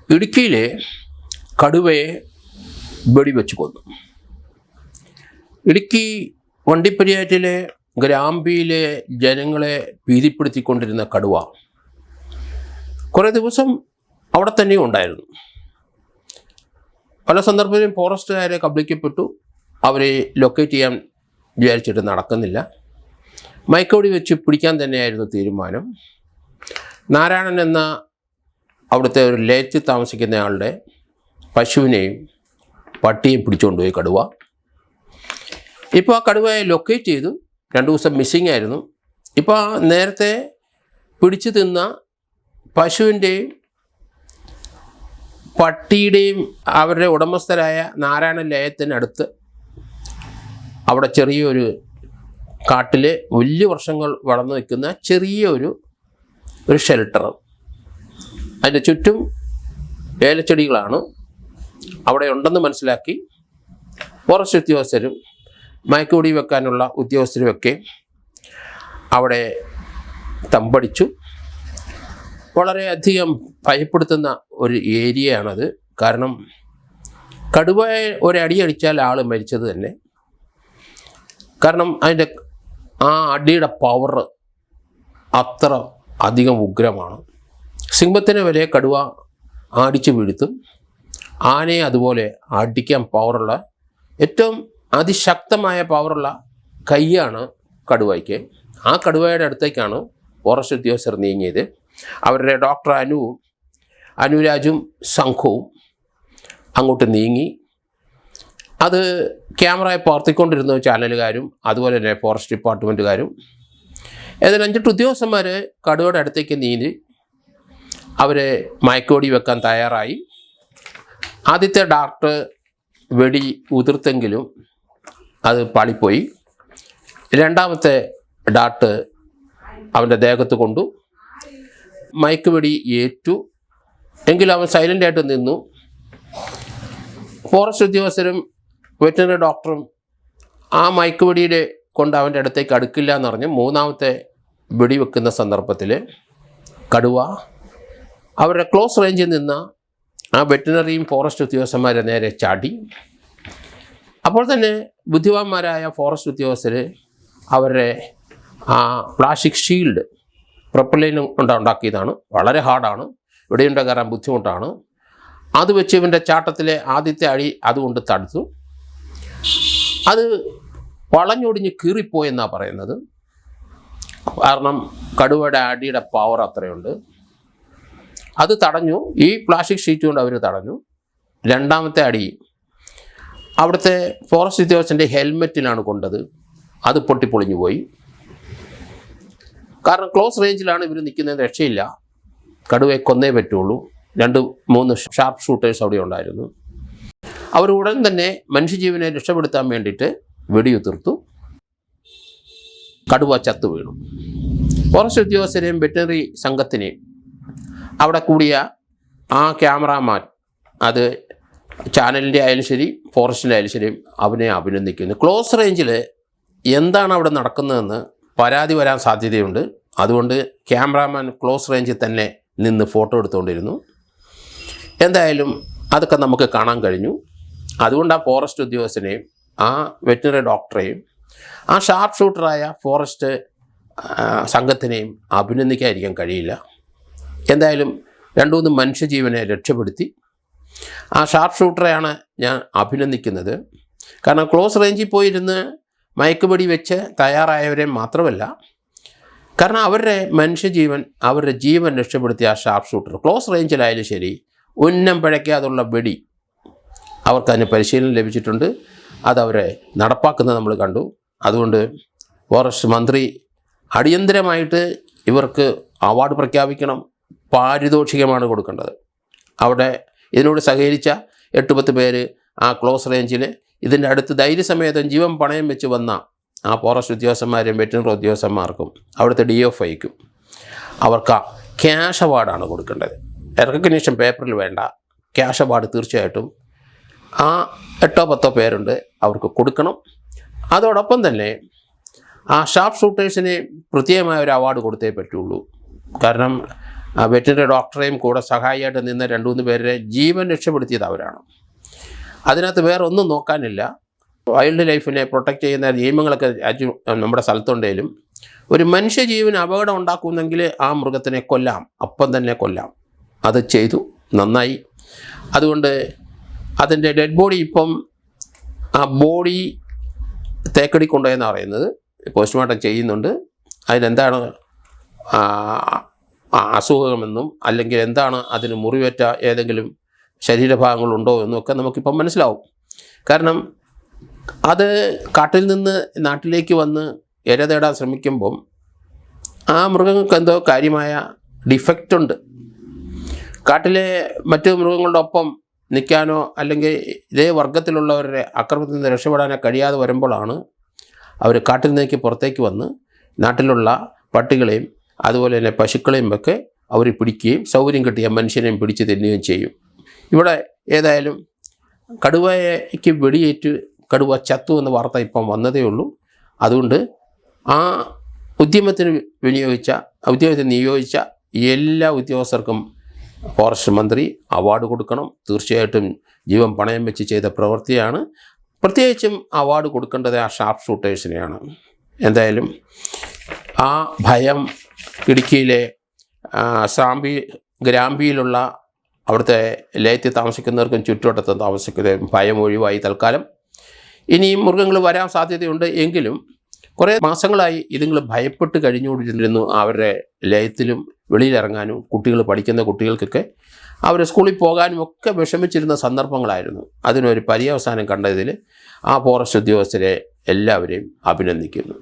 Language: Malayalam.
ഇടുക്കിയിലെ കടുവയെ വെടിവെച്ച് കൊന്നു. ഇടുക്കി വണ്ടിപ്പെരിയാറ്റിലെ ഗ്രാമ്പിയിലെ ജനങ്ങളെ ഭീതിപ്പെടുത്തിക്കൊണ്ടിരുന്ന കടുവ കുറേ ദിവസം അവിടെ തന്നെ ഉണ്ടായിരുന്നു. പല സന്ദർഭത്തിലും ഫോറസ്റ്റുകാരെ കബളിക്കപ്പെട്ടു. അവരെ ലൊക്കേറ്റ് ചെയ്യാൻ വിചാരിച്ചിട്ട് നടക്കുന്നില്ല. മയക്കുവെടി വെച്ച് പിടിക്കാൻ തന്നെയായിരുന്നു തീരുമാനം. നാരായണൻ എന്ന അവിടുത്തെ ഒരു ലയത്തിൽ താമസിക്കുന്നയാളുടെ പശുവിനെയും പട്ടിയും പിടിച്ചുകൊണ്ടുപോയി കടുവ. ഇപ്പോൾ ആ കടുവയെ ലൊക്കേറ്റ് ചെയ്തു. 2 ദിവസം മിസ്സിങ് ആയിരുന്നു. ഇപ്പോൾ നേരത്തെ പിടിച്ചു തിന്ന പശുവിൻ്റെയും പട്ടിയുടെയും അവരുടെ ഉടമസ്ഥരായ നാരായണ ലയത്തിനടുത്ത് അവിടെ ചെറിയൊരു കാട്ടിൽ വലിയ വർഷങ്ങൾ വളർന്നു നിൽക്കുന്ന ചെറിയൊരു ഷെൽട്ടർ, അതിൻ്റെ ചുറ്റും ഏലച്ചെടികളാണ് അവിടെ ഉണ്ടെന്ന് മനസ്സിലാക്കി ഫോറസ്റ്റ് ഉദ്യോഗസ്ഥരും മയക്കുവെടി വെക്കാനുള്ള ഉദ്യോഗസ്ഥരുമൊക്കെ അവിടെ തമ്പടിച്ചു. വളരെയധികം ഭയപ്പെടുത്തുന്ന ഒരു ഏരിയയാണത്. കാരണം കടുവയെ ഒരടി അടിച്ചാൽ ആൾ മരിച്ചത് തന്നെ. കാരണം അതിൻ്റെ ആ അടിയുടെ പവർ അത്ര അധികം ഉഗ്രമാണ്. സിംഹത്തിനെ വരെ കടുവ അടിച്ചു വീഴ്ത്തും. ആനയെ അതുപോലെ അടിക്കാൻ പവറുള്ള, ഏറ്റവും അതിശക്തമായ പവറുള്ള കൈയാണ് കടുവയ്ക്ക്. ആ കടുവയുടെ അടുത്തേക്കാണ് ഫോറസ്റ്റ് ഉദ്യോഗസ്ഥർ നീങ്ങിയത്. അവരുടെ ഡോക്ടർ അനുരാജും സംഘവും അങ്ങോട്ട് നീങ്ങി. അത് ക്യാമറയെ പകർത്തിക്കൊണ്ടിരുന്ന ചാനലുകാരും അതുപോലെ തന്നെ ഫോറസ്റ്റ് ഡിപ്പാർട്ട്മെൻറ്റുകാരും. ഏതായാലും 5-8 ഉദ്യോഗസ്ഥന്മാർ കടുവയുടെ അടുത്തേക്ക് നീന്തി അവരെ മയക്കുവെടി വെക്കാൻ തയ്യാറായി. ആദ്യത്തെ ഡാർട്ട് വെടി ഉതിർത്തെങ്കിലും അത് പാളിപ്പോയി. രണ്ടാമത്തെ ഡാർട്ട് അവൻ്റെ ദേഹത്ത് കൊണ്ടു. മയക്കുവെടി ഏറ്റു. എങ്കിലും അവൻ സൈലൻ്റായിട്ട് നിന്നു. ഫോറസ്റ്റ് ഉദ്യോഗസ്ഥരും വെറ്ററിനറി ഡോക്ടറും ആ മയക്കുവെടിയുടെ കൊണ്ട് അവൻ്റെ അടുത്തേക്ക് അടുക്കില്ല എന്ന് പറഞ്ഞ് 3ാമത്തെ വെടി വെക്കുന്ന സന്ദർഭത്തിൽ കടുവ അവരുടെ ക്ലോസ് റേഞ്ചിൽ നിന്ന് ആ വെറ്ററിനറിയും ഫോറസ്റ്റ് ഉദ്യോഗസ്ഥന്മാരെ നേരെ ചാടി. അപ്പോൾ തന്നെ ബുദ്ധിമാന്മാരായ ഫോറസ്റ്റ് ഉദ്യോഗസ്ഥർ അവരുടെ ആ പ്ലാസ്റ്റിക് ഷീൽഡ് പ്രൊപ്പലൈൻ ഉണ്ടാക്കിയതാണ്. വളരെ ഹാർഡാണ്, വെടിയുണ്ട കയറാൻ ബുദ്ധിമുട്ടാണ്. അത് വെച്ച് ഇവൻ്റെ ചാട്ടത്തിലെ ആദ്യത്തെ അടി അതുകൊണ്ട് തടുത്തു. അത് വളഞ്ഞൊടിഞ്ഞ് കീറിപ്പോയെന്നാണ് പറയുന്നത്. കാരണം കടുവയുടെ അടിയുടെ പവർ അത്രയുണ്ട്. അത് തടഞ്ഞു. ഈ പ്ലാസ്റ്റിക് ഷീറ്റ് കൊണ്ട് അവർ തടഞ്ഞു. രണ്ടാമത്തെ അടി അവിടുത്തെ ഫോറസ്റ്റ് ഉദ്യോഗസ്ഥൻ്റെ ഹെൽമെറ്റിലാണ് കൊണ്ടത്. അത് പൊട്ടിപ്പൊളിഞ്ഞു പോയി. കാരണം ക്ലോസ് റേഞ്ചിലാണ് ഇവർ നിൽക്കുന്നത്. രക്ഷയില്ല, കടുവയെ കൊന്നേ പറ്റുള്ളൂ. 2-3 ഷാർപ്പ് ഷൂട്ടേഴ്സ് അവിടെ ഉണ്ടായിരുന്നു. അവർ ഉടൻ തന്നെ മനുഷ്യജീവനെ രക്ഷപ്പെടുത്താൻ വേണ്ടിയിട്ട് വെടിയുതിർത്തു. കടുവ ചത്തു വീണു. ഫോറസ്റ്റ് ഉദ്യോഗസ്ഥരെയും വെറ്ററിനറി സംഘത്തിനെയും അവിടെ കൂടിയ ആ ക്യാമറാമാൻ, അത് ചാനലിൻ്റെ ആയാലും ശരി ഫോറസ്റ്റിൻ്റെ ആയാലും ശരി, അവനെ അഭിനന്ദിക്കുന്നു. ക്ലോസ് റേഞ്ചിൽ എന്താണ് അവിടെ നടക്കുന്നതെന്ന് പരാതി വരാൻ സാധ്യതയുണ്ട്. അതുകൊണ്ട് ക്യാമറാമാൻ ക്ലോസ് റേഞ്ചിൽ തന്നെ നിന്ന് ഫോട്ടോ എടുത്തുകൊണ്ടിരുന്നു. എന്തായാലും അതൊക്കെ നമുക്ക് കാണാൻ കഴിഞ്ഞു. അതുകൊണ്ട് ആ ഫോറസ്റ്റ് ഉദ്യോഗസ്ഥനെയും ആ വെറ്ററിനറി ഡോക്ടറെയും ആ ഷാർപ്പ് ഷൂട്ടറായ ഫോറസ്റ്റ് സംഘത്തിനെയും അഭിനന്ദിക്കാതിരിക്കാൻ കഴിയില്ല. എന്തായാലും 2-3 മനുഷ്യജീവനെ രക്ഷപ്പെടുത്തി. ആ ഷാർപ്പ് ഷൂട്ടറെയാണ് ഞാൻ അഭിനന്ദിക്കുന്നത്. കാരണം ക്ലോസ് റേഞ്ചിൽ പോയിരുന്ന് മയക്കുവെടി വെച്ച് തയ്യാറായവരെ മാത്രമല്ല, കാരണം അവരുടെ മനുഷ്യജീവൻ, അവരുടെ ജീവൻ രക്ഷപ്പെടുത്തിയ ആ ഷാർപ്പ് ഷൂട്ടർ ക്ലോസ് റേഞ്ചിലായാലും ശരി, ഉന്നം പിഴയ്ക്കാതുള്ള വെടി അവർക്കതിന് പരിശീലനം ലഭിച്ചിട്ടുണ്ട്. അതവരെ നടപ്പാക്കുന്നത് നമ്മൾ കണ്ടു. അതുകൊണ്ട് ഫോറസ്റ്റ് മന്ത്രി അടിയന്തരമായിട്ട് ഇവർക്ക് അവാർഡ് പ്രഖ്യാപിക്കണം. പാരിതോഷികമാണ് കൊടുക്കേണ്ടത്. അവിടെ ഇതിനോട് സഹകരിച്ച 8-10 പേര് ആ ക്ലോസ് റേഞ്ചിൽ ഇതിൻ്റെ അടുത്ത് ധൈര്യസമേതം ജീവൻ പണയം വെച്ച് വന്ന ആ ഫോറസ്റ്റ് ഉദ്യോഗസ്ഥന്മാരെയും വെറ്ററിനറി ഉദ്യോഗസ്ഥന്മാർക്കും അവിടുത്തെ DFIക്കും അവർക്ക് ക്യാഷ് അവാർഡാണ് കൊടുക്കേണ്ടത്. റെക്കഗ്നീഷൻ പേപ്പറിൽ വേണ്ട, ക്യാഷ് അവാർഡ് തീർച്ചയായിട്ടും ആ 8-10 പേരുണ്ട് അവർക്ക് കൊടുക്കണം. അതോടൊപ്പം തന്നെ ആ ഷാർപ്പ് ഷൂട്ടേഴ്സിന് പ്രത്യേകമായ ഒരു അവാർഡ് കൊടുത്തേ പറ്റുള്ളൂ. കാരണം വെറ്ററിനറി ഡോക്ടറെയും കൂടെ സഹായിയായിട്ട് നിന്ന് 2-3 പേരെ ജീവൻ രക്ഷപ്പെടുത്തിയത് അവരാണ്. അതിനകത്ത് വേറെ ഒന്നും നോക്കാനില്ല. വൈൽഡ് ലൈഫിനെ പ്രൊട്ടക്റ്റ് ചെയ്യുന്ന നിയമങ്ങളൊക്കെ നമ്മുടെ സ്ഥലത്തുണ്ടെങ്കിലും ഒരു മനുഷ്യജീവന് അപകടം ഉണ്ടാക്കുന്നെങ്കിൽ ആ മൃഗത്തിനെ കൊല്ലാം, അപ്പം തന്നെ കൊല്ലാം. അത് ചെയ്തു, നന്നായി. അതുകൊണ്ട് അതിൻ്റെ ഡെഡ് ബോഡി ഇപ്പം ആ ബോഡി തേക്കടി കൊണ്ടുപോയെന്നാണ് പറയുന്നത്. പോസ്റ്റ്മോർട്ടം ചെയ്യുന്നുണ്ട്. അതിനെന്താണ് അസുഖമെന്നും അല്ലെങ്കിൽ എന്താണ് അതിന് മുറിവേറ്റ ഏതെങ്കിലും ശരീരഭാഗങ്ങളുണ്ടോ എന്നൊക്കെ നമുക്കിപ്പം മനസ്സിലാവും. കാരണം അത് കാട്ടിൽ നിന്ന് നാട്ടിലേക്ക് വന്ന് ഇര തേടാൻ ശ്രമിക്കുമ്പം ആ മൃഗങ്ങൾക്ക് എന്തോ കാര്യമായ ഡിഫക്റ്റ് ഉണ്ട്. കാട്ടിലെ മറ്റു മൃഗങ്ങളുടെ ഒപ്പം നിൽക്കാനോ അല്ലെങ്കിൽ ഇതേ വർഗത്തിലുള്ളവരുടെ ആക്രമണത്തിൽ നിന്ന് രക്ഷപ്പെടാനോ കഴിയാതെ വരുമ്പോഴാണ് അവർ കാട്ടിൽ നിന്നേക്ക് പുറത്തേക്ക് വന്ന് നാട്ടിലുള്ള പട്ടികളെയും അതുപോലെ തന്നെ പശുക്കളെയും ഒക്കെ അവർ പിടിക്കുകയും സൗകര്യം കിട്ടിയ മനുഷ്യനെയും പിടിച്ച് തിന്നുകയും ചെയ്യും. ഇവിടെ ഏതായാലും കടുവയ്ക്ക് വെടിയേറ്റ് കടുവ ചത്തു എന്ന വാർത്ത ഇപ്പം വന്നതേ ഉള്ളൂ. അതുകൊണ്ട് ആ ഉദ്യമത്തിന് നിയോഗിച്ച എല്ലാ ഉദ്യോഗസ്ഥർക്കും ഫോറസ്റ്റ് മന്ത്രി അവാർഡ് കൊടുക്കണം. തീർച്ചയായിട്ടും ജീവൻ പണയം വെച്ച് ചെയ്ത പ്രവൃത്തിയാണ്. പ്രത്യേകിച്ചും അവാർഡ് കൊടുക്കേണ്ടത് ആ ഷാർപ്പ് ഷൂട്ടേഴ്സിനെയാണ്. എന്തായാലും ആ ഭയം ഇടുക്കിയിലെ ഗ്രാമ്പിയിലുള്ള അവിടുത്തെ ലയത്തിൽ താമസിക്കുന്നവർക്കും ചുറ്റുവട്ടത്തും താമസിക്കുന്നവരും ഭയം ഒഴിവായി തൽക്കാലം. ഇനിയും മൃഗങ്ങൾ വരാൻ സാധ്യതയുണ്ട്. എങ്കിലും കുറേ മാസങ്ങളായി ഇതുങ്ങൾ ഭയപ്പെട്ട് കഴിഞ്ഞുകൊണ്ടിരുന്നു. അവരുടെ ലയത്തിലും വെളിയിലിറങ്ങാനും കുട്ടികൾ പഠിക്കുന്ന കുട്ടികൾക്കൊക്കെ അവർ സ്കൂളിൽ പോകാനും ഒക്കെ വിഷമിച്ചിരുന്ന സന്ദർഭങ്ങളായിരുന്നു. അതിനൊരു പര്യവസാനം കണ്ടതിൽ ആ ഫോറസ്റ്റ് ഉദ്യോഗസ്ഥരെ എല്ലാവരെയും അഭിനന്ദിക്കുന്നു.